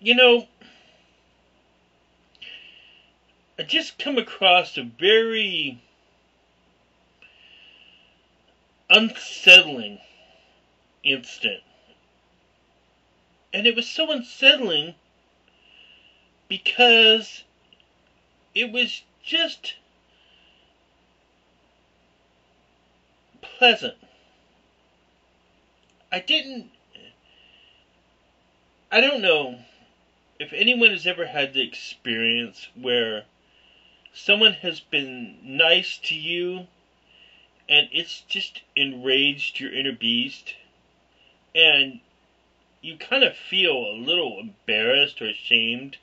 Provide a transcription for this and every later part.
You know, I just come across a very unsettling instant. And it was so unsettling because it was just pleasant. I didn't. I don't know if anyone has ever had the experience where someone has been nice to you and it's just enraged your inner beast, and you kind of feel a little embarrassed or ashamed,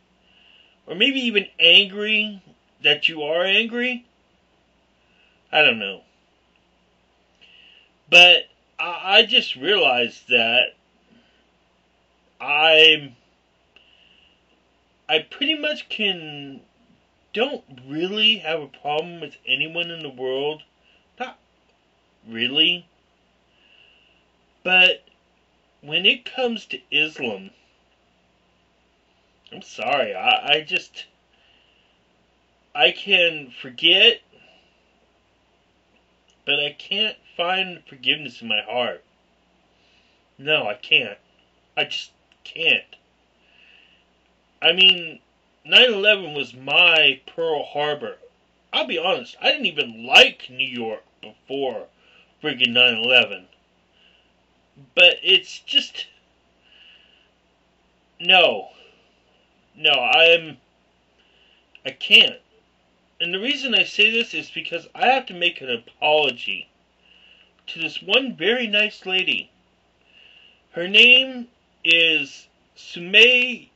or maybe even angry that you are angry. I don't know. But I just realized that I pretty much don't really have a problem with anyone in the world. Not really. But when it comes to Islam, I'm sorry. I can forget, but I can't find forgiveness in my heart. No, I can't. I just can't. I mean, 9/11 was my Pearl Harbor. I'll be honest, I didn't even like New York before friggin' 9/11. But it's just, no. No, I can't. And the reason I say this is because I have to make an apology to this one very nice lady. Her name is sumayahrose.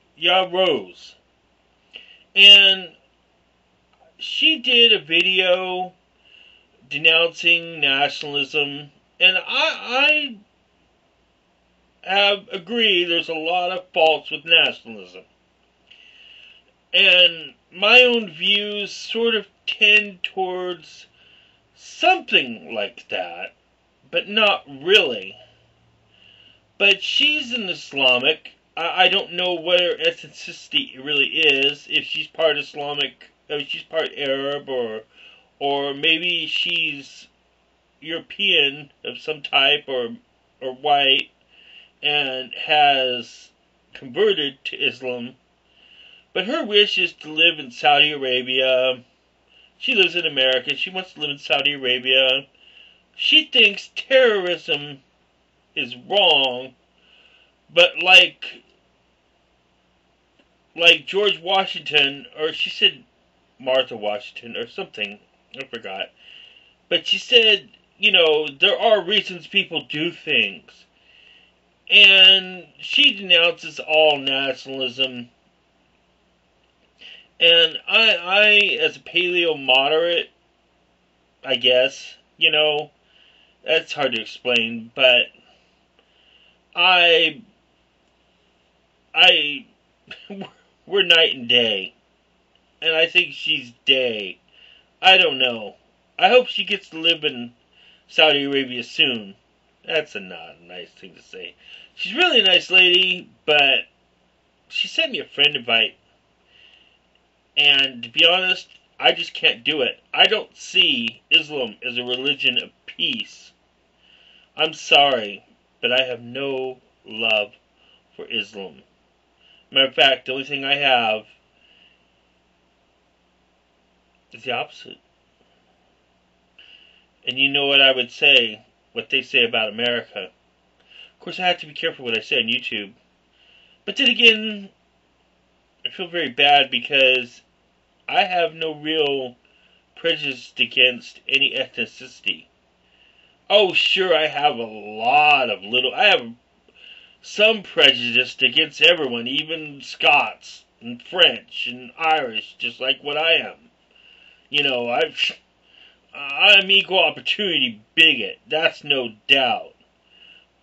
And she did a video denouncing nationalism, and I have agreed there's a lot of faults with nationalism. And my own views sort of tend towards something like that, but not really. But she's an Islamic. I don't know what her ethnicity really is. If she's part Islamic, if she's part Arab, or maybe she's European of some type, or white, and has converted to Islam. But her wish is to live in Saudi Arabia. She lives in America. She wants to live in Saudi Arabia. She thinks terrorism is wrong, but like George Washington, or she said Martha Washington or something, I forgot. But she said, there are reasons people do things. And she denounces all nationalism. And I as a paleo moderate, I guess, that's hard to explain, but I we're night and day. And I think she's day. I don't know. I hope she gets to live in Saudi Arabia soon. That's not a nice thing to say. She's really a nice lady, but she sent me a friend invite. And to be honest, I just can't do it. I don't see Islam as a religion of peace. I'm sorry, but I have no love for Islam. Matter of fact, the only thing I have is the opposite. And you know what I would say, what they say about America. Of course, I have to be careful what I say on YouTube. But then again, I feel very bad because I have no real prejudice against any ethnicity. Oh, sure, I have I have some prejudice against everyone, even Scots and French and Irish, just like what I am. I'm equal opportunity bigot, that's no doubt.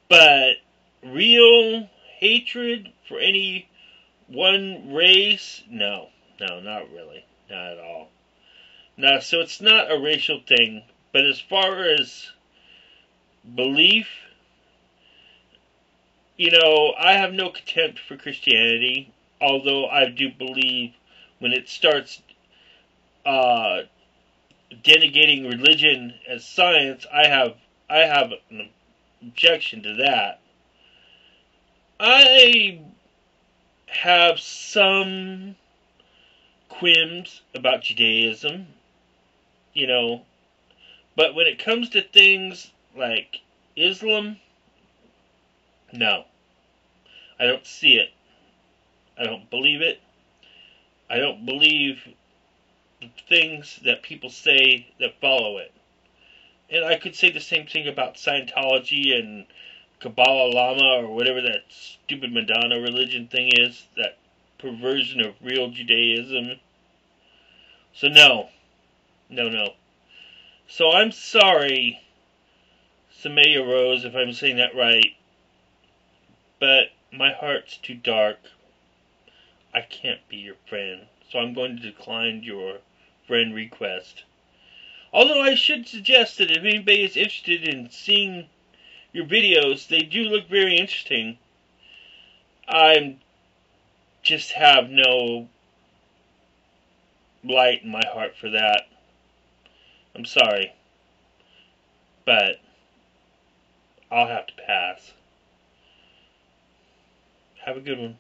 But real hatred for any one race? No, not really. Not at all. No, so it's not a racial thing. But as far as belief, I have no contempt for Christianity. although I do believe when it starts uh, denigrating religion as science, I have an objection to that. I have some quims about Judaism, you know, but when it comes to things like Islam, no, I don't see it. I don't believe it. I don't believe the things that people say that follow it. And I could say the same thing about Scientology and Kabbalah Lama or whatever that stupid Madonna religion thing is, that perversion of real Judaism. So no, no, no. So I'm sorry, Sumayahrose, if I'm saying that right, but my heart's too dark. I can't be your friend, so I'm going to decline your friend request. Although I should suggest that if anybody is interested in seeing your videos, they do look very interesting. I just have no light in my heart for that. I'm sorry, but I'll have to pass. Have a good one.